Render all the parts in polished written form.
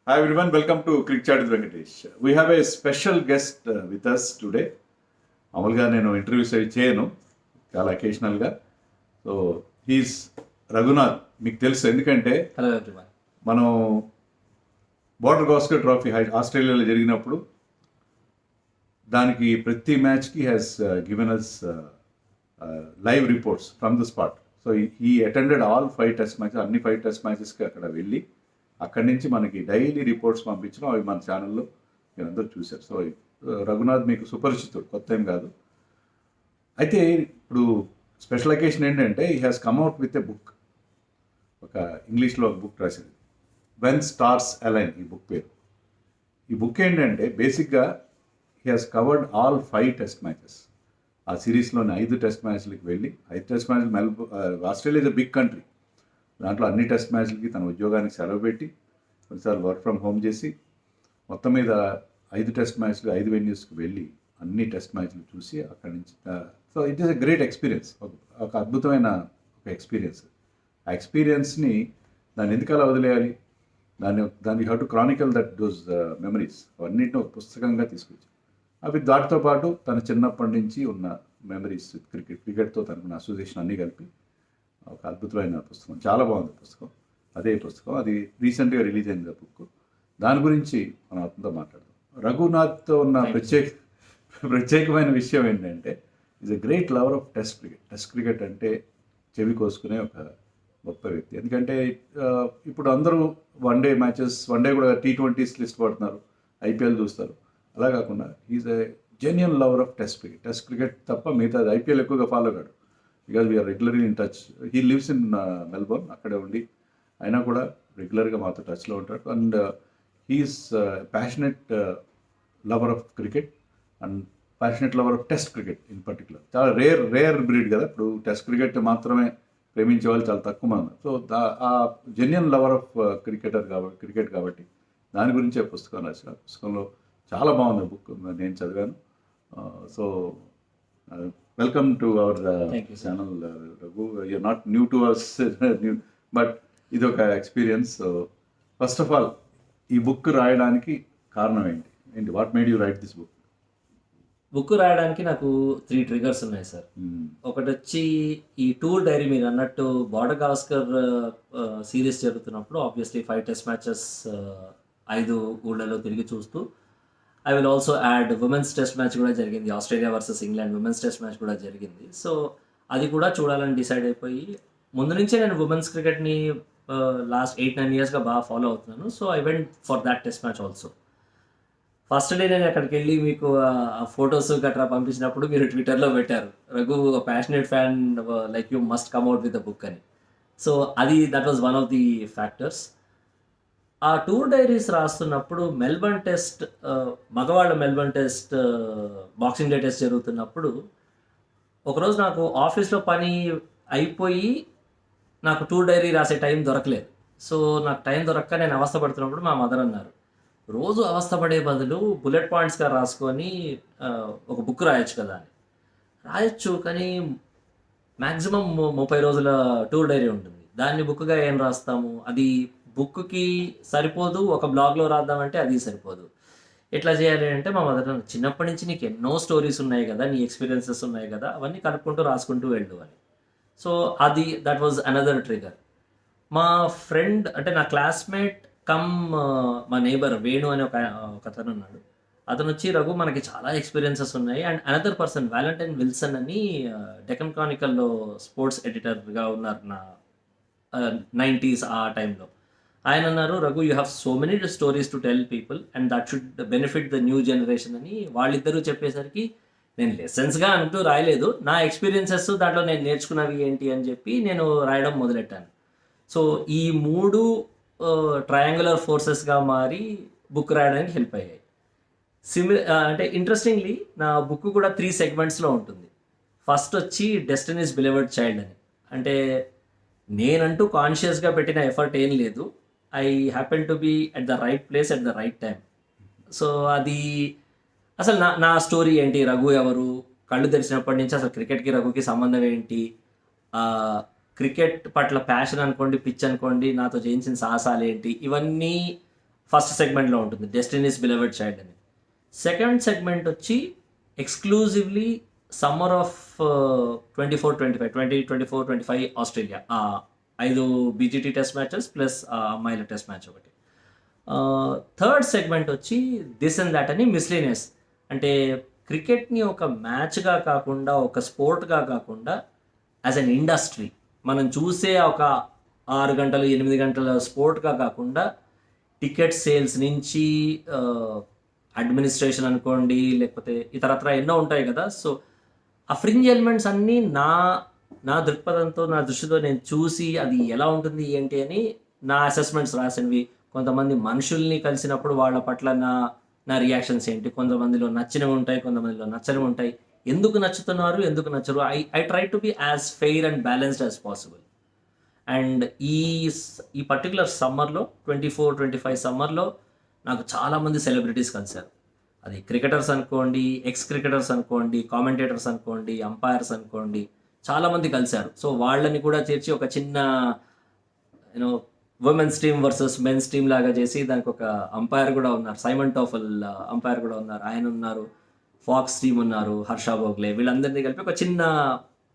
Hi everyone, welcome to Cricket Chat with Venkatesh. We have a special guest with us today. మామూలుగా నేను interviews అవి చేయను చాలా అకేషనల్గా. So he's Raghunath. మీకు తెలుసు ఎందుకంటే హలో ఎవ్రీవన్. మనం బోర్డర్ గాస్కర్ ట్రోఫీ ఆస్ట్రేలియాలో జరిగినప్పుడు దానికి ప్రతి మ్యాచ్కి has given us live reports from the spot. So he attended all 5 test matches, అన్ని 5 టెస్ట్ మ్యాచెస్కి అక్కడ వెళ్ళి అక్కడి నుంచి మనకి డైలీ రిపోర్ట్స్ పంపించడం, అవి మన ఛానల్లో మీరందరూ చూశారు. సో రఘునాథ్ మీకు సుపరిచితుడు, కొత్త ఏం కాదు. అయితే ఇప్పుడు స్పెషల్ అకేషన్ ఏంటంటే ఈ has come out with a book. ఒక ఇంగ్లీష్లో ఒక బుక్ రాసింది, వెన్ స్టార్స్ అలైన్ ఈ బుక్ పేరు. ఈ బుక్ ఏంటంటే బేసిక్గా he has covered all 5 test matches. ఆ సిరీస్లోని 5 టెస్ట్ మ్యాచ్లకి వెళ్ళి 5 టెస్ట్ మ్యాచ్లు Australia is a big country. దాంట్లో అన్ని టెస్ట్ మ్యాచ్లకి తన ఉద్యోగానికి సెలవు పెట్టి కొన్నిసార్లు వర్క్ ఫ్రమ్ హోమ్ చేసి మొత్తం మీద 5 టెస్ట్ మ్యాచ్లు 5 వెన్యూస్కి వెళ్ళి అన్ని టెస్ట్ మ్యాచ్లు చూసి అక్కడి నుంచి so it is a great experience. ఒక అద్భుతమైన ఒక ఎక్స్పీరియన్స్. ఆ ఎక్స్పీరియన్స్ని దాన్ని ఎందుకు అలా వదిలేయాలి, దాన్ని how to chronicle that those memories అవన్నింటిని ఒక పుస్తకంగా తీసుకొచ్చారు. అవి దాటితో పాటు తన చిన్నప్పటి నుంచి ఉన్న మెమరీస్, క్రికెట్తో తనకున్న అసోసియేషన్ అన్నీ కలిపి ఒక అద్భుతమైన పుస్తకం. చాలా బాగుంది పుస్తకం. అదే పుస్తకం, అది రీసెంట్గా రిలీజ్ అయింది ఆ బుక్. దాని గురించి మనం అతనితో మాట్లాడదాం. రఘునాథ్తో ఉన్న ప్రత్యేకమైన విషయం ఏంటంటే is a great lover of test cricket. Test cricket అంటే చెవి కోసుకునే ఒక గొప్ప వ్యక్తి. ఎందుకంటే ఇప్పుడు అందరూ one day matches, one day కూడా T20s లిస్ట్ పడుతున్నారు, ఐపీఎల్ చూస్తారు. అలా కాకుండా is a genuine lover of test cricket. Test cricket తప్ప మిగతా ఐపీఎల్ ఎక్కువగా ఫాలో కాడు. Because we're regularly in touch. He lives in Melbourne, అక్కడే ఉండి అయినా కూడా రెగ్యులర్గా మాతో టచ్లో ఉంటాడు. And he's passionate lover of cricket and passionate lover of test cricket in particular. చాలా రేర్ బ్రీడ్ కదా. ఇప్పుడు టెస్ట్ క్రికెట్ మాత్రమే ప్రేమించే వాళ్ళు చాలా తక్కువ మంది. సో ఆ జెన్యున్ లవర్ ఆఫ్ క్రికెట్ కాబట్టి దాని గురించే పుస్తకం రాసిన. పుస్తకంలో చాలా బాగుంది బుక్, నేను చదివాను. So welcome to our channel Raghu. You are not new to us, but ఇది ఒక ఎక్స్పీరియన్స్. ఫస్ట్ ఆఫ్ ఆల్ ఈ బుక్ రాయడానికి కారణం ఏంటి what made you write this book? Book రాయడానికి నాకు 3 ట్రిగర్స్ ఉన్నాయి సార్. ఒకటి వచ్చి ఈ టూర్ డైరీ, మీరు అన్నట్టు బోర్డర్ గావస్కర్ సిరీస్ జరుగుతున్నప్పుడు ఆబ్వియస్లీ 5 టెస్ట్ మ్యాచెస్ 5 ఊళ్ళలో తిరిగి చూస్తూ, I will also add women's test match కూడా జరిగింది, Australia versus England women's test match కూడా జరిగింది. సో అది కూడా చూడాలని డిసైడ్ అయిపోయి, ముందు నుంచే నేను ఉమెన్స్ క్రికెట్ని లాస్ట్ 8-9 ఇయర్స్గా బాగా ఫాలో అవుతున్నాను. So I went for that test match also. First day నేను అక్కడికి వెళ్ళి మీకు ఫొటోస్ గట్రా పంపించినప్పుడు మీరు ట్విట్టర్లో పెట్టారు, Raghu passionate fan like you must come out with the book అని. So that was one of the factors. ఆ టూర్ డైరీస్ రాస్తున్నప్పుడు మెల్బర్న్ టెస్ట్, మగవాళ్ళ Melbourne test boxing day test జరుగుతున్నప్పుడు ఒకరోజు నాకు ఆఫీస్లో పని అయిపోయి నాకు టూర్ డైరీ రాసే టైం దొరకలేదు. సో నాకు టైం దొరక్క నేను అవస్థపడుతున్నప్పుడు మా మదర్ అన్నారు, రోజు అవస్థపడే బదులు బుల్లెట్ పాయింట్స్గా రాసుకొని ఒక బుక్ రాయొచ్చు కదా అని. రాయొచ్చు, కానీ మ్యాక్సిమం 30 రోజుల టూర్ డైరీ ఉంటుంది, దాన్ని బుక్గా ఏం రాస్తాము, అది బుక్కి సరిపోదు, ఒక బ్లాగ్లో రాద్దామంటే అది సరిపోదు. ఎట్లా చేయాలి అంటే మా మదర్ చిన్నప్పటి నుంచి నీకు ఎన్నో స్టోరీస్ ఉన్నాయి కదా, నీ ఎక్స్పీరియన్సెస్ ఉన్నాయి కదా, అవన్నీ కలుపుకుంటూ రాసుకుంటూ వెళ్ళు అని. So that was another trigger. మా ఫ్రెండ్ అంటే నా క్లాస్మేట్ కమ్ మా నేబర్ వేణు అని ఒక అతను ఉన్నాడు. అతను వచ్చి, రఘు మనకి చాలా ఎక్స్పీరియన్సెస్ ఉన్నాయి. And another person Valentine Wilson అని డెక్కన్ క్రానికల్లో స్పోర్ట్స్ ఎడిటర్గా ఉన్నారు నా 90s ఆ టైంలో. ఆయన అన్నారు, Raghu you have so many stories to tell people and that should benefit the new generation అని. వాళ్ళిద్దరూ చెప్పేసరికి నేను లెసన్స్గా అంటూ రాయలేదు, నా ఎక్స్పీరియన్సెస్ దాంట్లో నేను నేర్చుకున్నవి ఏంటి అని చెప్పి నేను రాయడం మొదలెట్టాను. సో ఈ 3 ట్రయాంగులర్ ఫోర్సెస్గా మారి బుక్ రాయడానికి హెల్ప్ అయ్యాయి. అంటే ఇంట్రెస్టింగ్లీ నా బుక్ కూడా 3 సెగ్మెంట్స్లో ఉంటుంది. ఫస్ట్ వచ్చి డెస్టినీస్ బిలవర్డ్ చైల్డ్ అని. అంటే నేనంటూ కాన్షియస్గా పెట్టిన ఎఫర్ట్ ఏం లేదు, I happen to be at the right place at the right time. So అది అసలు నా స్టోరీ ఏంటి, రఘు ఎవరు, కళ్ళు తెరిచినప్పటి నుంచి అసలు క్రికెట్కి రఘుకి సంబంధం ఏంటి, క్రికెట్ పట్ల ప్యాషన్ అనుకోండి, పిచ్ అనుకోండి, నాతో చేయించిన సాహసాలు ఏంటి, ఇవన్నీ ఫస్ట్ సెగ్మెంట్లో ఉంటుంది, డెస్టినీస్ బిలవెడ్ చైల్డ్ అని. సెకండ్ సెగ్మెంట్ వచ్చి exclusively summer of 2024-25 Australia, 5 BGT test matches plus అమ్మాయిల టెస్ట్ మ్యాచ్ ఒకటి. థర్డ్ సెగ్మెంట్ వచ్చి దిస్ అండ్ దాట్ అని మిస్లీనియస్, అంటే క్రికెట్ని ఒక మ్యాచ్గా కాకుండా, ఒక స్పోర్ట్గా కాకుండా, యాజ్ అన్ ఇండస్ట్రీ మనం చూసే ఒక 6 గంటలు 8 గంటల స్పోర్ట్గా కాకుండా, టికెట్ సేల్స్ నుంచి అడ్మినిస్ట్రేషన్ అనుకోండి, లేకపోతే ఇతరత్ర ఎన్నో ఉంటాయి కదా. సో ఆ ఫ్రింజ్ ఎలిమెంట్స్ అన్నీ నా దృక్పథంతో, నా దృష్టితో నేను చూసి అది ఎలా ఉంటుంది ఏంటి అని నా అసెస్మెంట్స్ రాసినవి. కొంతమంది మనుషుల్ని కలిసినప్పుడు వాళ్ళ పట్ల నా రియాక్షన్స్ ఏంటి, కొంతమందిలో నచ్చినవి ఉంటాయి, కొంతమందిలో నచ్చనివి ఉంటాయి, ఎందుకు నచ్చుతున్నారు, ఎందుకు నచ్చరు. I try to be as fair and balanced as possible. And ఈ పర్టికులర్ సమ్మర్లో 24-25 సమ్మర్లో నాకు చాలామంది సెలబ్రిటీస్ కలిశారు. అది క్రికెటర్స్ అనుకోండి, ఎక్స్ క్రికెటర్స్ అనుకోండి, కామెంటేటర్స్ అనుకోండి, అంపైర్స్ అనుకోండి, చాలామంది కలిశారు. సో వాళ్ళని కూడా చేర్చి ఒక చిన్న womens team versus mens team లాగా చేసి దానికి ఒక అంపైర్ కూడా ఉన్నారు, సైమన్ టోఫల్ అంపైర్ కూడా ఉన్నారు, ఆయన ఉన్నారు, ఫాక్స్ టీమ్ ఉన్నారు, హర్ష భోగ్లే, వీళ్ళందరినీ కలిపి ఒక చిన్న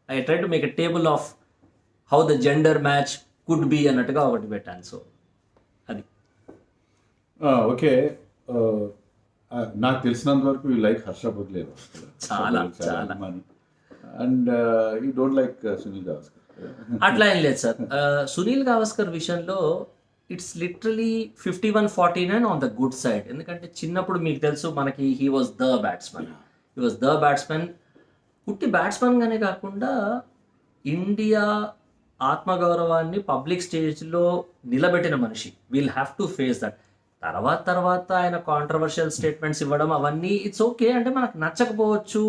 I try to make a table of how the gender match could be అన్నట్టుగా ఒకటి పెట్టాను. సో అది ఓకే. నాకు తెలిసినంత వరకు యూ లైక్ హర్ష భోగ్లే చాలా. And you don't like Sunil Gavaskar. అట్లా ఏం లేదు సార్. సునీల్ గవాస్కర్ విషయంలో it's literally 51-49 on the good side. ఎందుకంటే చిన్నప్పుడు మీకు తెలుసు మనకి హీ వాజ్ ద బ్యాట్స్మెన్. పుట్టి బ్యాట్స్మెన్గానే కాకుండా ఇండియా ఆత్మగౌరవాన్ని పబ్లిక్ స్టేజ్లో నిలబెట్టిన మనిషి. We'll have to face that. తర్వాత ఆయన కాంట్రవర్షియల్ స్టేట్మెంట్స్ ఇవ్వడం అవన్నీ ఇట్స్ ఓకే. అంటే మనకు నచ్చకపోవచ్చు,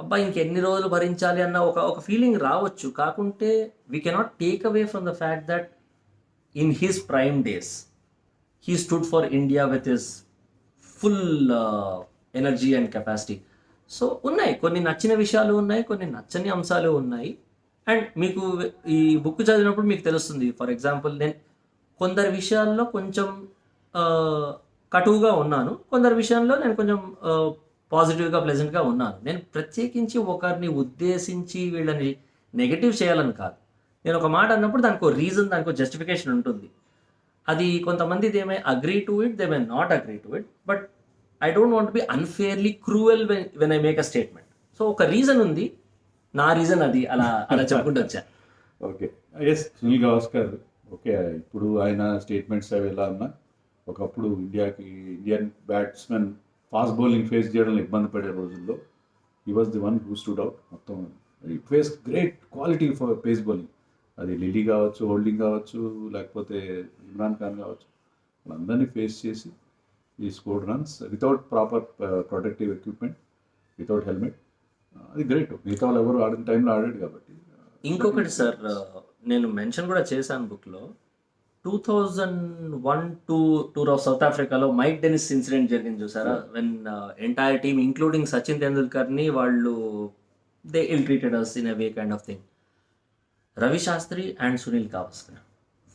అబ్బా ఇంకెన్ని రోజులు భరించాలి అన్న ఒక ఫీలింగ్ రావచ్చు. కాకుంటే we cannot take away from the fact that in his prime days he stood for India with his full energy and capacity. So ఉన్నాయి కొన్ని నచ్చిన విషయాలు ఉన్నాయి, కొన్ని నచ్చని అంశాలు ఉన్నాయి. అండ్ మీకు ఈ బుక్ చదివినప్పుడు మీకు తెలుస్తుంది. ఫర్ ఎగ్జాంపుల్ నేను కొందరి విషయాల్లో కొంచెం కటువుగా ఉన్నాను, కొందరి విషయంలో నేను కొంచెం పాజిటివ్గా ప్లెజెంట్గా ఉన్నాను. నేను ప్రత్యేకించి ఒకరిని ఉద్దేశించి వీళ్ళని నెగటివ్ చేయాలని కాదు. నేను ఒక మాట అన్నప్పుడు దానికి ఒక రీజన్, దానికి ఒక జస్టిఫికేషన్ ఉంటుంది. అది కొంతమంది they may agree to it, they may not agree to it, but I don't want be unfairly cruel when I make a statement. So ఒక రీజన్ ఉంది, నా రీజన్ అది, అలా చెప్పుకుంటూ వచ్చా. Okay, yes Sunil Gavaskar. Okay, ఇప్పుడు ఆయన స్టేట్మెంట్స్ అవి ఎలా ఉన్నా, ఒకప్పుడు Indian batsmen fast bowling face చేయడంలో ఇబ్బంది పడే రోజుల్లో he was the one who stood out. మొత్తం face great quality for pace bowling. అది లిల్లీ కావచ్చు, హోల్డింగ్ కావచ్చు, లేకపోతే ఇమ్రాన్ ఖాన్ కావచ్చు, వాళ్ళందరినీ ఫేస్ చేసి ఈ scored runs without proper protective equipment, without helmet. అది గ్రేట్. మిగతా వాళ్ళు ఎవరు ఆడిన టైంలో ఆడాడు కాబట్టి. ఇంకొకటి సార్, నేను మెన్షన్ కూడా చేశాను బుక్లో, 2001 టూర్ ఆఫ్ సౌత్ ఆఫ్రికాలో మైక్ డెనిస్ ఇన్సిడెంట్ జరిగింది చూసారా. When entire team including Sachin తెండూల్కర్ని వాళ్ళు they ill treated us in a way kind of thing. Ravi Shastri and Sunil Gavaskar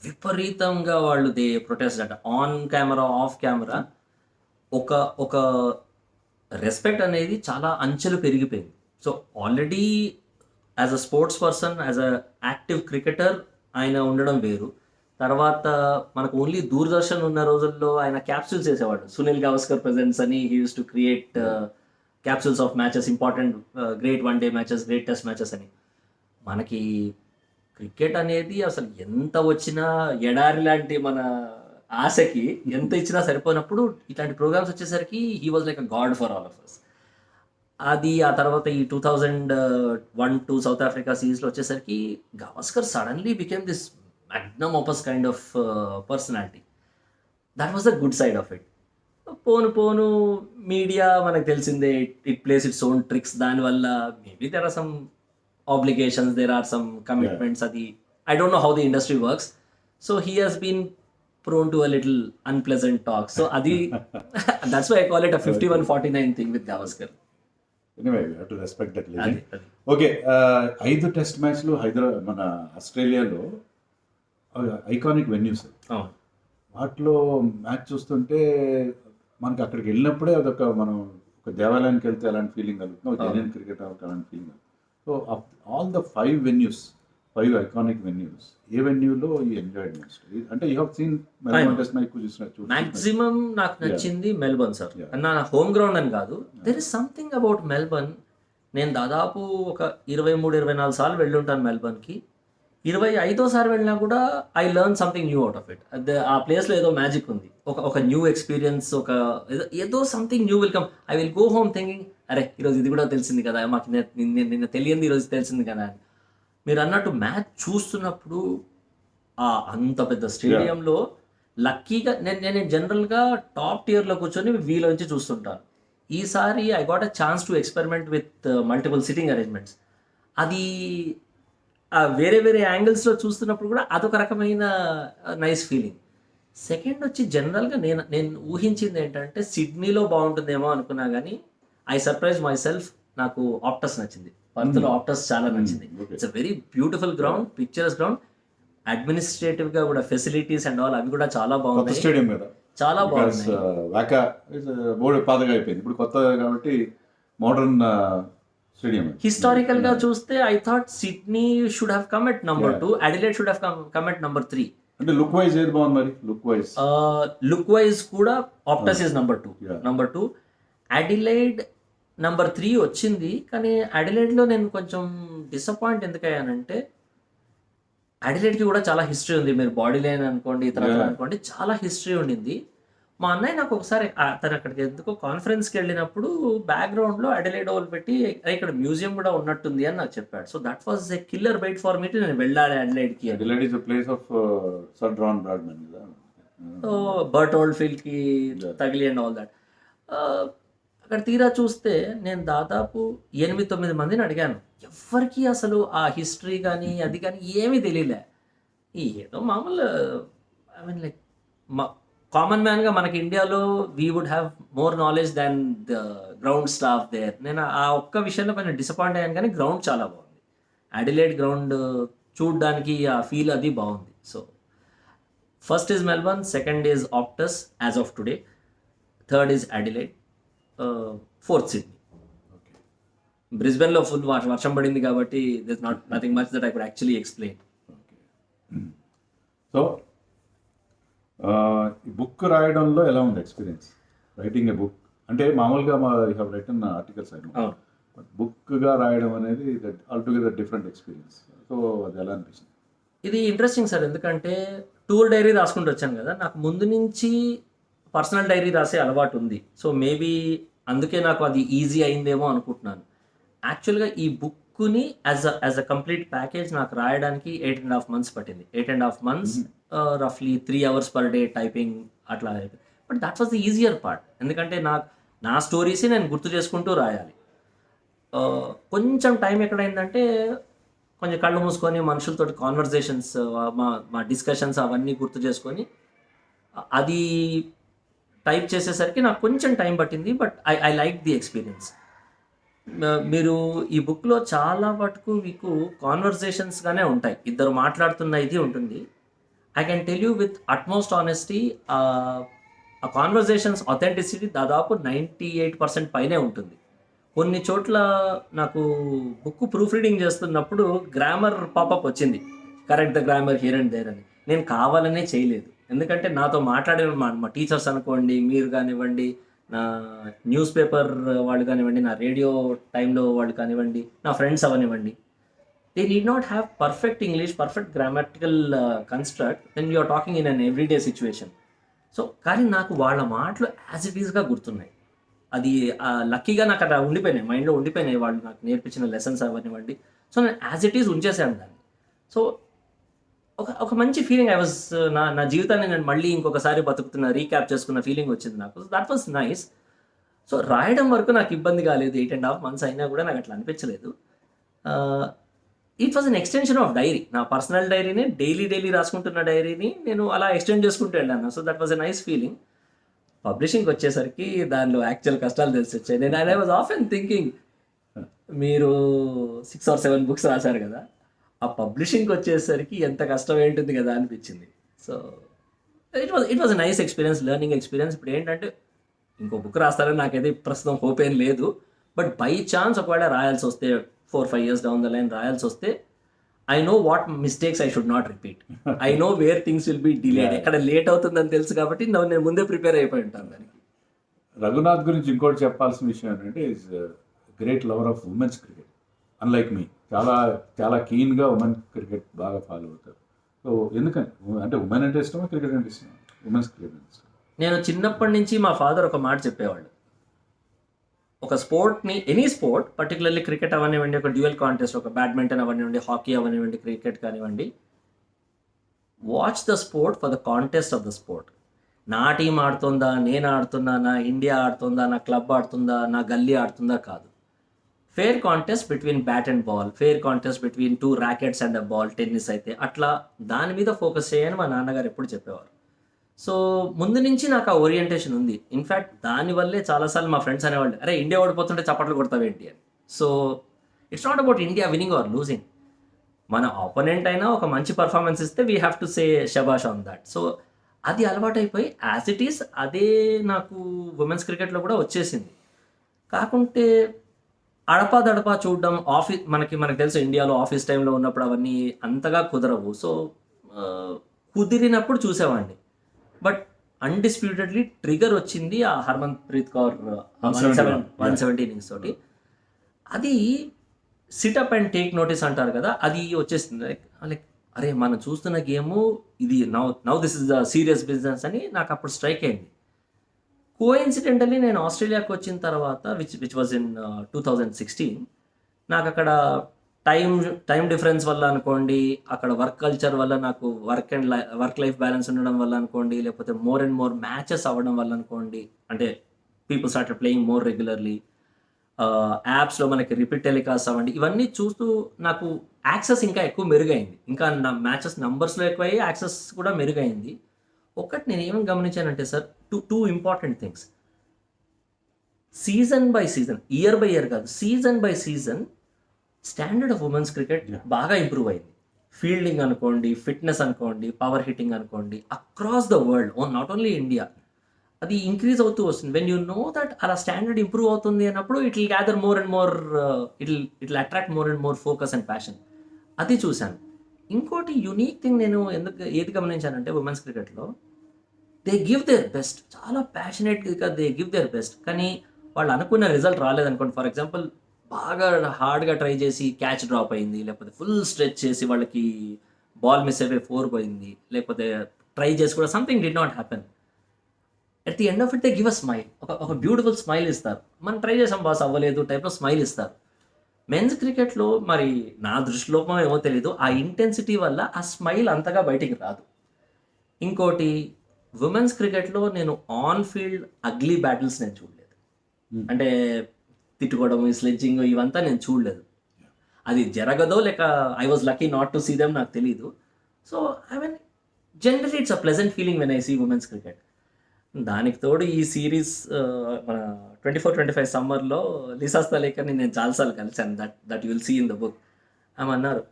విపరీతంగా వాళ్ళు దే ప్రొటెస్ట్ అట, ఆన్ కెమెరా ఆఫ్ కెమెరా. ఒక రెస్పెక్ట్ అనేది చాలా అంచెలు పెరిగిపోయింది. సో already as a sports person, as a active cricketer ఆయన ఉండడం వేరు. తర్వాత మనకు ఓన్లీ దూరదర్శన్ ఉన్న రోజుల్లో ఆయన క్యాప్సూల్స్ వేసేవాడు, సునీల్ గవాస్కర్ ప్రెజెంట్స్ అని. He use to create capsules of matches, important great one day matches, great test matches అని. మనకి క్రికెట్ అనేది అసలు ఎంత వచ్చినా ఎడారి లాంటి మన ఆశకి ఎంత ఇచ్చినా సరిపోయినప్పుడు ఇట్లాంటి ప్రోగ్రామ్స్ వచ్చేసరికి he was like a god for all of us. అది ఆ తర్వాత ఈ 2001 సౌత్ ఆఫ్రికా సిరీస్లో వచ్చేసరికి Gavaskar suddenly became this magnum opus kind of personality. That was the good side of it. పోను మీడియా మనకు తెలిసిందే, it plays its own tricks. దానివల్ల maybe there are some obligations, there are some commitments. అది I don't know how the industry works. So he has been prone to a little unpleasant talk. So adi that's why I call it a 51-49 thing with Gavaskar. Anyway, we have to respect that legend. Okay, 5 test మ్యాచ్లు హైదరాబాద్ మన ఆస్ట్రేలియాలో iconic venues. వాటిలో match చూస్తుంటే మనకి అక్కడికి వెళ్ళినప్పుడే అదొక మనం ఒక దేవాలయానికి వెళ్తే అలాంటి ఫీలింగ్ కలుగుతుంది, ఒక జెన్యున్ క్రికెట్ అలాంటి ఫీలింగ్ కలుగుతుంది. So all the 5 venues, 5 iconic venues, ఏ వెన్యూలో ఈ ఎంజాయ్డ్ మోస్ట్? అంటే you have seen Melbourne test match చూసిన మాక్సిమం నాకు నచ్చింది మెల్బర్న్ సార్. Yeah. నా హోమ్ గ్రౌండ్ అని కాదు, there is something about Melbourne. నేను దాదాపు ఒక 23-24 సార్లు వెళ్ళుంటాను మెల్బర్న్కి. 25వ వెళ్ళినా కూడా I learn something new out of it. ఆ ప్లేస్లో ఏదో మ్యాజిక్ ఉంది, ఒక న్యూ ఎక్స్పీరియన్స్, ఒక ఏదో something new will come. I will go home thinking, అరే ఈరోజు ఇది కూడా తెలిసింది కదా, మాకు నిన్న తెలియంది ఈరోజు తెలిసింది కదా అని. మీరు అన్నట్టు మ్యాచ్ చూస్తున్నప్పుడు అంత పెద్ద స్టేడియంలో లక్కీగా నేను జనరల్గా టాప్ టియర్లో కూర్చొని వీలోంచి చూస్తుంటాను. ఈసారి I got a chance to experiment with multiple sitting arrangements. అది వేరే వేరే యాంగిల్స్లో చూస్తున్నప్పుడు కూడా అదొక రకమైన నైస్ ఫీలింగ్. సెకండ్ వచ్చి జనరల్గా నేను ఊహించింది ఏంటంటే సిడ్నీలో బాగుంటుందేమో అనుకున్నా, కానీ ఐ సర్ప్రైజ్ మై సెల్ఫ్. నాకు ఆప్టస్ నచ్చింది, పర్త్లో ఆప్టస్ చాలా నచ్చింది. It's a very beautiful ground, picturesque ground. అడ్మినిస్ట్రేటివ్గా కూడా ఫెసిలిటీస్ అండ్ ఆల్ అవి కూడా చాలా బాగున్నాయి, స్టేడియం కదా, చాలా బాగున్నాయి. వాకా బోర్డు పాతగా అయిపోయింది, ఇప్పుడు కొత్త కాబట్టి మోడర్న్ స్టేడియం. హిస్టారికల్ గా చూస్తే I thought Sydney should have come at number 2, Adelaide should have come at number 3. అంటే లుక్ వైజ్ ఏది బాగుంది మరి? లుక్ వైజ్ కూడా Optus is number 2. Yeah. Number 2 Adelaide number 3 వచ్చింది, కానీ అడిలైడ్లో నేను కొంచెం డిసప్పాయింట్ ఎందుకయ్యానంటే అడిలైడ్కి కూడా చాలా హిస్టరీ ఉంది. మీరు బాడీ లైన్ అనుకోండి, ఇతర అనుకోండి, చాలా హిస్టరీ ఉండింది. మా అన్నయ్య నాకు ఒకసారి తను అక్కడికి ఎందుకో కాన్ఫరెన్స్కి వెళ్ళినప్పుడు బ్యాక్గ్రౌండ్లో అడిలైడ్ ఓవల్ పెట్టి ఇక్కడ మ్యూజియం కూడా ఉన్నట్టుంది అని నాకు చెప్పాడు. So that was a killer bite for me. నేను వెళ్ళాలి అడిలైడ్కి. Adelaide is the place of sir Don Bradman కదా, సో బర్ట్ ఓల్డ్ఫీల్డ్కి తగిలి అండ్ ఆల్ దాట్. అక్కడ తీరా చూస్తే నేను దాదాపు 8-9 మందిని అడిగాను, ఎవ్వరికి అసలు ఆ హిస్టరీ కానీ అది కానీ ఏమీ తెలియలే. ఏదో మామూలు ఐ మీన్ లైక్ కామన్ మ్యాన్గా మనకి ఇండియాలో we would have more knowledge than the ground staff there. నేను ఆ ఒక్క విషయంలో కొంచెం డిసప్పాయింట్ అయ్యాను, కానీ గ్రౌండ్ చాలా బాగుంది. అడిలైడ్ గ్రౌండ్ చూడడానికి ఆ ఫీల్ అది బాగుంది. So first is Melbourne, second is Optus as of today, third is Adelaide, fourth Sydney. బ్రిస్బెన్లో ఫుల్ వర్షం పడింది కాబట్టి this not nothing much that I could actually explain. So ఈ బుక్ రాయడంలో ఎలా ఉంది ఎక్స్పీరియన్స్, రైటింగ్ ఏ బుక్? అంటే మామూలుగా యూ హ్యావ్ రిటన్ ఆర్టికల్స్ అయినా, బుక్గా రాయడం అనేది ఆల్టుగెదర్ డిఫరెంట్ ఎక్స్పీరియన్స్. సో అది ఎలా అనిపిస్తుంది? ఇది ఇంట్రెస్టింగ్ సార్, ఎందుకంటే టూర్ డైరీ రాసుకుంటూ వచ్చాను కదా, నాకు ముందు నుంచి పర్సనల్ డైరీ రాసే అలవాటు ఉంది. సో మేబీ అందుకే నాకు అది ఈజీ అయిందేమో అనుకుంటున్నాను. యాక్చువల్గా ఈ బుక్ని యాజ్ అ కంప్లీట్ ప్యాకేజ్ నాకు రాయడానికి 8.5 months పట్టింది. 8.5 months, రఫ్లీ 3 hours per day టైపింగ్ అట్లా. But that was the easier part, ఎందుకంటే నా స్టోరీసే నేను గుర్తు చేసుకుంటూ రాయాలి. కొంచెం టైం ఎక్కడైందంటే కొంచెం కళ్ళు మూసుకొని మనుషులతో కాన్వర్జేషన్స్, మా డిస్కషన్స్ అవన్నీ గుర్తు చేసుకొని అది టైప్ చేసేసరికి నాకు కొంచెం టైం పట్టింది. But I like the experience. మీరు ఈ బుక్లో చాలా మటుకు మీకు కాన్వర్జేషన్స్గానే ఉంటాయి, ఇద్దరు మాట్లాడుతున్న ఇది ఉంటుంది. I can tell you with utmost honesty, ఆ కాన్వర్జేషన్స్ అథెంటిసిటీ దాదాపు 98% పైనే ఉంటుంది. కొన్ని చోట్ల నాకు బుక్ ప్రూఫ్ రీడింగ్ చేస్తున్నప్పుడు గ్రామర్ పాపప్ వచ్చింది, correct the grammar here and there అని. నేను కావాలనే చేయలేదు, ఎందుకంటే నాతో మాట్లాడే మా టీచర్స్ అనుకోండి, మీరు కానివ్వండి, నా న్యూస్ పేపర్ వాళ్ళు కానివ్వండి, నా రేడియో టైంలో వాళ్ళు కానివ్వండి, నా ఫ్రెండ్స్ అవనివ్వండి, they need not have perfect English, perfect grammatical construct when you are talking in an everyday situation. So కానీ నాకు వాళ్ళ మాటలు యాజ్ ఇట్ ఈస్గా గుర్తున్నాయి. అది లక్కీగా నాకు అలా ఉండిపోయినాయి, మైండ్లో ఉండిపోయినాయి వాళ్ళు నాకు నేర్పించిన లెసన్స్ అవనివ్వండి. సో నేను యాజ్ ఇట్ ఈస్ ఉంచేసాను దాన్ని. సో ఒక మంచి ఫీలింగ్, ఐ వాజ్ నా జీవితాన్ని నేను మళ్ళీ ఇంకొకసారి బతుకుతున్న, రీక్యాప్ చేసుకున్న ఫీలింగ్ వచ్చింది నాకు. That was nice. సో రాయడం వరకు నాకు ఇబ్బంది కాలేదు. 8.5 months అయినా కూడా నాకు అట్లా అనిపించలేదు. It was an extension of diary. నా పర్సనల్ డైరీని డైలీ రాసుకుంటున్న డైరీని నేను అలా ఎక్స్టెండ్ చేసుకుంటూ వెళ్ళాను. So that was a nice feeling. పబ్లిషింగ్కి వచ్చేసరికి దానిలో యాక్చువల్ కష్టాలు తెలిసి వచ్చాయి. నేను ఐ వాజ్ ఆఫెన్ థింకింగ్, మీరు 6 or 7 books రాశారు కదా, ఆ పబ్లిషింగ్కి వచ్చేసరికి ఎంత కష్టం ఏంటుంది కదా అనిపించింది. So it was nice experience, learning experience. ఇప్పుడు ఏంటంటే ఇంకో బుక్ రాస్తారని నాకైతే ప్రస్తుతం హోప్ ఏం లేదు. బట్ బై ఛాన్స్ ఒకవేళ రాయాల్సి వస్తే 4-5 years డౌన్ ద లైన్ రాయాల్సి వస్తే I know what mistakes I should not repeat. I know where things will be delayed, ఎక్కడ లేట్ అవుతుందని తెలుసు కాబట్టి నేను ముందే ప్రిపేర్ అయిపోయి ఉంటాను దానికి. రఘునాథ్ గురించి ఇంకోటి చెప్పాల్సిన విషయం ఏంటంటే is great lover of women's cricket. Unlike me చాలా చాలా కీన్గా ఉమెన్ క్రికెట్ బాగా ఫాలో అవుతారు. సో ఎందుకని అంటే ఉమెన్ అంటే ఇష్టమా, క్రికెట్ అంటే ఇష్టమా? ఉమెన్స్ క్రికెట్ అంటే ఇష్టం. నేను చిన్నప్పటి నుంచి మా ఫాదర్ ఒక మాట చెప్పేవాళ్ళు, ఒక స్పోర్ట్ని, ఎనీ స్పోర్ట్ పర్టికులర్లీ క్రికెట్ అవనివ్వండి, ఒక డ్యూయల్ కాంటెస్ట్, ఒక బ్యాడ్మింటన్ అవనివ్వండి, హాకీ అవనివ్వండి, క్రికెట్ కానివ్వండి, watch the sport for the contest of the sport. నా టీం ఆడుతుందా, నేను ఆడుతున్నా, నా ఇండియా ఆడుతుందా, నా క్లబ్ ఆడుతుందా, నా గల్లీ ఆడుతుందా కాదు. Fair contest between bat and ball, fair contest between 2 rackets and a ball, tennis అయితే అట్లా దాని మీద ఫోకస్ చేయని మా నాన్నగారు ఎప్పుడు చెప్పేవారు. సో ముందు నుంచి నాకు ఆ ఓరియంటేషన్ ఉంది. ఇన్ఫ్యాక్ట్ దానివల్లే చాలాసార్లు మా ఫ్రెండ్స్ అనేవాళ్ళు, అరే ఇండియా ఓడిపోతుంటే చప్పట్లు కొడతావేంటి అని. So it's not about India winning or losing. మన ఆపోనెంట్ అయినా ఒక మంచి పర్ఫార్మెన్స్ ఇస్తే వీ హ్యావ్ టు సే షబాష్ ఆన్ దాట్. సో అది అలవాటైపోయి యాజ్ ఇట్ ఈస్ అదే నాకు ఉమెన్స్ క్రికెట్లో కూడా వచ్చేసింది. కాకుంటే అడపా చూడడం, మనకి తెలుసు ఇండియాలో ఆఫీస్ టైంలో ఉన్నప్పుడు అవన్నీ అంతగా కుదరవు. సో కుదిరినప్పుడు చూసేవాడిని. బట్ అన్డిస్ప్యూటెడ్లీ ట్రిగర్ వచ్చింది ఆ హర్మన్ ప్రీత్ కౌర్ 170 innings తోటి. అది సిటప్ అండ్ టేక్ నోటీస్ అంటారు కదా, అది వచ్చేసింది. లైక్ అరే మనం చూస్తున్న గేము ఇది, now this is the serious business అని నాకు అప్పుడు స్ట్రైక్ అయింది. కోఇన్సిడెంటల్లీ నేను ఆస్ట్రేలియాకి వచ్చిన తర్వాత విచ్ వాజ్ ఇన్ 2016, నాకు అక్కడ టైం డిఫరెన్స్ వల్ల అనుకోండి, అక్కడ వర్క్ కల్చర్ వల్ల, నాకు వర్క్ లైఫ్ బ్యాలెన్స్ ఉండడం వల్ల అనుకోండి, లేకపోతే మోర్ అండ్ మోర్ మ్యాచెస్ అవ్వడం వల్ల అనుకోండి, అంటే people started playing more regularly, యాప్స్లో మనకి రిపీట్ టెలికాస్ట్ అవ్వండి, ఇవన్నీ చూస్తూ నాకు యాక్సెస్ ఇంకా ఎక్కువ మెరుగైంది. ఇంకా నా మ్యాచెస్ నంబర్స్లో ఎక్కువయ్యి యాక్సెస్ కూడా మెరుగైంది. ఒకటి నేను ఏమని గమనించానంటే sir, two important things. Season by season, year by year కాదు, season by season standard of women's cricket బాగా ఇంప్రూవ్ అయింది. ఫీల్డింగ్ అనుకోండి, ఫిట్నెస్ అనుకోండి, పవర్ హిట్టింగ్ అనుకోండి, across the world, not only India, అది ఇంక్రీజ్ అవుతూ వస్తుంది. వెన్ యూ నో దట్ అలా స్టాండర్డ్ ఇంప్రూవ్ అవుతుంది అన్నప్పుడు it will gather more and more, it will attract more and more focus and passion. అది చూశాను. ఇంకోటి యూనిక్ థింగ్ నేను ఏది గమనించానంటే ఉమెన్స్ క్రికెట్లో దే గివ్ దేర్ బెస్ట్, చాలా ప్యాషనేట్గా దే గివ్ దేర్ బెస్ట్. కానీ వాళ్ళు అనుకున్న రిజల్ట్ రాలేదనుకోండి, ఫర్ ఎగ్జాంపుల్ బాగా హార్డ్గా ట్రై చేసి క్యాచ్ డ్రాప్ అయింది, లేకపోతే ఫుల్ స్ట్రెచ్ చేసి వాళ్ళకి బాల్ మిస్ అయిపోయి 4 పోయింది, లేకపోతే ట్రై చేసి కూడా something did not happen. At the end of it they give a smile, ఒక బ్యూటిఫుల్ స్మైల్ ఇస్తారు. మనం ట్రై చేసాం బాస్ అవ్వలేదు టైప్లో స్మైల్ ఇస్తారు. మెన్స్ క్రికెట్లో మరి నా దృష్టిలోపం ఏమో తెలీదు, ఆ ఇంటెన్సిటీ వల్ల ఆ స్మైల్ అంతగా బయటికి రాదు. ఇంకోటి, ఉమెన్స్ క్రికెట్లో నేను ఆన్ ఫీల్డ్ అగ్లీ బ్యాటిల్స్ నేను చూడలేదు. అంటే తిట్టుకోవడం, స్లెడ్జింగ్ ఇవంతా నేను చూడలేదు. అది జరగదో లేక I was lucky not to see them నాకు తెలీదు. So I mean generally it's a pleasant feeling when I see womens cricket. దానికి తోడు ఈ సిరీస్ మన 24-25 సమ్మర్లో లిసా స్థలేకర్ని నేను చాలాసార్లు కలిశాను. That you will see in the book. ఆమె అన్నారు,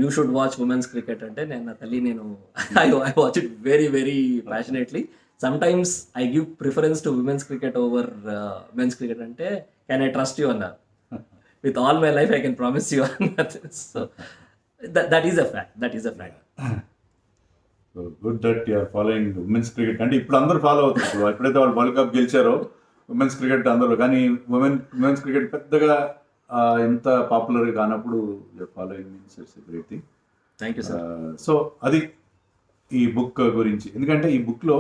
you should watch women's cricket అంటే, నేను నా తల్లి నేను I watch it very very passionately. Sometimes I give preference to women's cricket over men's cricket. అంటే కెన్ ఐ ట్రస్ట్ యూ అన్నారు. With all my life I can promise you అన్నారు. So that is a fact. Good that you are following women's cricket. అంటే ఇప్పుడు అందరూ follow అవుతారు. ఎప్పుడైతే వాళ్ళు world cup గెలిచారో women's cricket అందరూ, కానీ ఉమెన్స్ క్రికెట్ పెద్దగా ఎంత పాపులర్ కానప్పుడు following means it's a great thing. Thank you sir. So అది ఈ బుక్ గురించి. ఎందుకంటే ఈ బుక్లో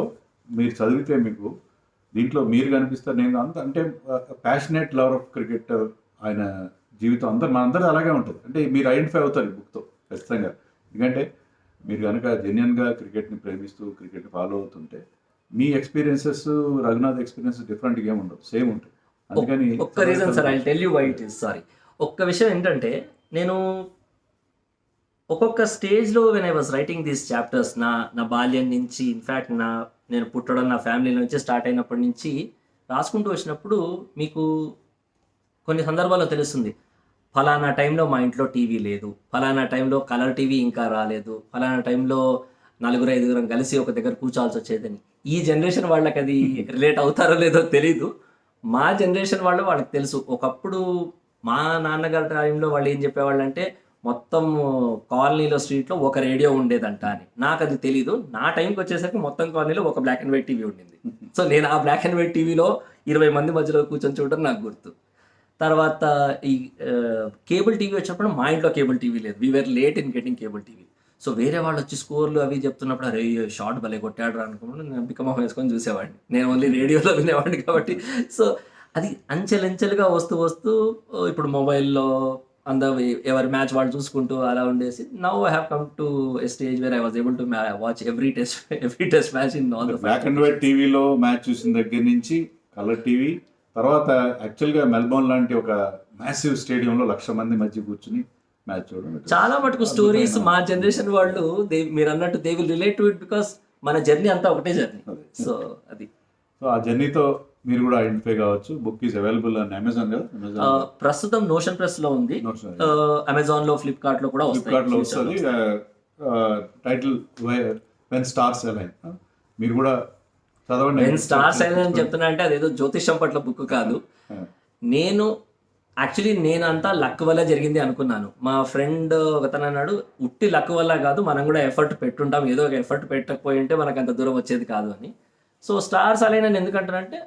మీరు చదివితే మీకు దీంట్లో మీరు కనిపిస్తారు, నేను అంత అంటే ప్యాషనేట్ లవర్ ఆఫ్ క్రికెట్. ఆయన జీవితం మనందరూ అలాగే ఉంటుంది. అంటే మీరు ఐడెంటిఫై అవుతారు ఈ బుక్తో ఖచ్చితంగా. ఎందుకంటే మీరు కనుక జెన్యున్గా క్రికెట్ని ప్రేమిస్తూ క్రికెట్ని ఫాలో అవుతుంటే మీ ఎక్స్పీరియన్సెస్, రఘునాథ్ ఎక్స్పీరియన్సెస్ డిఫరెంట్గా ఏమి ఉండవు, సేమ్ ఉంటుంది. అందుకని ఒక్క reason sir, I tell you why it is. Sorry, ఒక్క విషయం ఏంటంటే, నేను ఒక్కొక్క స్టేజ్లో when I was writing these chapters, నా బాల్యం నుంచి, ఇన్ఫ్యాక్ట్ నేను పుట్టడం నా ఫ్యామిలీ నుంచి స్టార్ట్ అయినప్పటి నుంచి రాసుకుంటూ వచ్చినప్పుడు మీకు కొన్ని సందర్భాల్లో తెలుస్తుంది, ఫలానా టైంలో మా ఇంట్లో టీవీ లేదు, ఫలానా టైంలో కలర్ టీవీ ఇంకా రాలేదు, ఫలానా టైంలో నలుగురు ఐదుగురం కలిసి ఒక దగ్గర కూర్చోవాల్సి వచ్చేదని. ఈ జనరేషన్ వాళ్ళకి అది రిలేట్ అవుతారో లేదో తెలీదు. మా జనరేషన్ వాళ్ళకి తెలుసు. ఒకప్పుడు మా నాన్నగారి టైంలో వాళ్ళు ఏం చెప్పేవాళ్ళంటే మొత్తం కాలనీలో స్ట్రీట్లో ఒక రేడియో ఉండేదంట అని. నాకు అది తెలీదు. నా టైంకి వచ్చేసరికి మొత్తం కాలనీలో ఒక బ్లాక్ అండ్ వైట్ టీవీ ఉండింది. సో నేను ఆ బ్లాక్ అండ్ వైట్ టీవీలో 20 మంది మధ్యలో కూర్చొని చూడడం నాకు గుర్తు. తర్వాత ఈ కేబుల్ టీవీ వచ్చినప్పుడు మా ఇంట్లో కేబుల్ టీవీ లేదు. We were late in getting cable TV. So వేరే వాళ్ళు వచ్చి స్కోర్లు అవి చెప్తున్నప్పుడు అరే షార్ట్ భలే కొట్టాడు అనుకున్నప్పుడు నేను బిక్కమొహం వేసుకొని చూసేవాడిని. నేను ఓన్లీ రేడియోలో వినేవాడిని కాబట్టి. సో అది అంచెలంచెలుగా వస్తూ ఇప్పుడు మొబైల్లో ఎవరి మ్యాచ్ వాళ్ళు చూసుకుంటూ అలా ఉండేసి now I have come to a stage where I was able to watch every test match in all the black and white టీవీలో మ్యాచ్ చూసిన దగ్గర నుంచి కలర్ టీవీ, తర్వాత యాక్చువల్గా మెల్బోర్న్ లాంటి ఒక మ్యాసివ్ స్టేడియంలో 1,00,000 మంది మధ్య కూర్చుని మ్యాచ్ చూడడం చాలా మటుకు స్టోరీస్ మా జనరేషన్ వాళ్ళు మీరు అన్నట్టు they will relate to it because మన జర్నీ అంతా ఒకటే జర్నీ. సో అది సో ఆ జర్నీతో మీరు కూడా ఐడెంటిఫై కావచ్చు. Book is available on Amazon కదా? అమెజాన్ ప్రస్తుతం నోషన్ ప్రెస్ లో ఉంది, అమెజాన్ లో, ఫ్లిప్కార్ట్ లో కూడా ఫ్లిప్కార్ట్ లో వస్తుంది. Title when stars align. మీరు కూడా చదవండి. వెన్ స్టార్స్ అని చెప్తున్నా అంటే అదేదో జ్యోతిషం పట్ల బుక్ కాదు. నేను యాక్చువల్లీ నేనంతా లక్ వల్ల జరిగింది అనుకున్నాను. మా ఫ్రెండ్ ఒకతను అన్నాడు ఉట్టి లక్ వల్ల కాదు, మనం కూడా ఎఫర్ట్ పెట్టుంటాం, ఏదో ఒక ఎఫర్ట్ పెట్టకపోయి ఉంటే మనకు అంత దూరం వచ్చేది కాదు అని. సో స్టార్స్ అలైన్ అని ఎందుకంటానంటే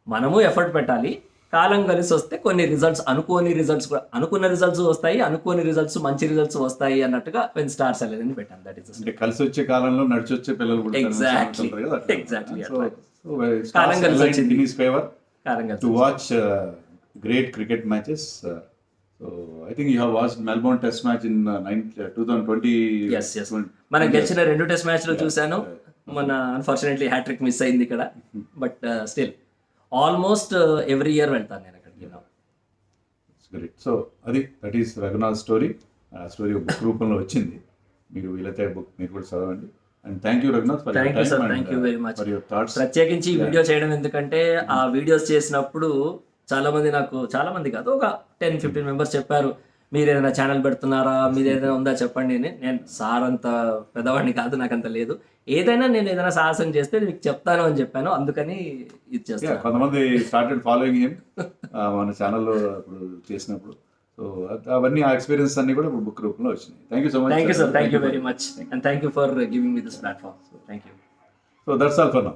మనము ఎఫర్ట్ పెట్టాలి, కాలం కలిసి వస్తే కొన్ని రిజల్ట్స్ అనుకున్న రిజల్ట్స్ వస్తాయి, అనుకోని రిజల్ట్స్ మంచి రిజల్ట్స్ వస్తాయి అన్నట్టుగా వెన్ స్టార్స్ అలైన్ అని పెట్టాను. దట్ ఈస్ అంటే కలిసి వచ్చే కాలంలో నడిచి వచ్చే పిల్లలు ఎగ్జాక్ట్లీ కాలం కలిసి వచ్చింది in his favour column to watch great cricket matches. So I think you have watched Melbourne Test match in 2020. Yes. మనం గెలిచిన 2 టెస్ట్ మ్యాచ్లు చూశాను. మన అన్ఫార్చునేట్లీ హ్యాట్రిక్ మిస్ అయింది ఇక్కడ. But still almost every year వెళ్తాను నేను అక్కడికి. Great. So that is Raghunath story. ఆ స్టోరీ బుక్ రూపంలో వచ్చింది. మీరు వీలైతే బుక్ మీరు కూడా చదవండి. And thank you Raghunath for your time. Thank you very much. For your thoughts. ప్రత్యేకించి ఈ వీడియో చేయడం ఎందుకంటే ఆ వీడియోస్ చేసినప్పుడు చాలా మంది కాదు, ఒక 10-15 మెంబర్స్ చెప్పారు మీరు ఏదైనా ఛానల్ పెడుతున్నారా, మీరు ఏదైనా ఉందా చెప్పండి అని. నేను సార్ అంత పెద్దవాడిని కాదు, నాకు అంత లేదు. ఏదైనా నేను ఏదైనా సాహసం చేస్తే మీకు చెప్తాను అని చెప్పాను. అందుకని ఇది చేస్తాను. కొంతమంది స్టార్టెడ్ ఫాలోయింగ్ హిమ్ మన ఛానల్లో ఇప్పుడు చేసినప్పుడు. సో అవన్నీ ఆ ఎక్స్పీరియన్స్ అన్ని కూడా ఇప్పుడు బుక్ రూపంలో వచ్చినాయి. Thank you so much. Thank you sir. Thank you very much. And thank you for giving me this platform. Thank you. So that's all for now.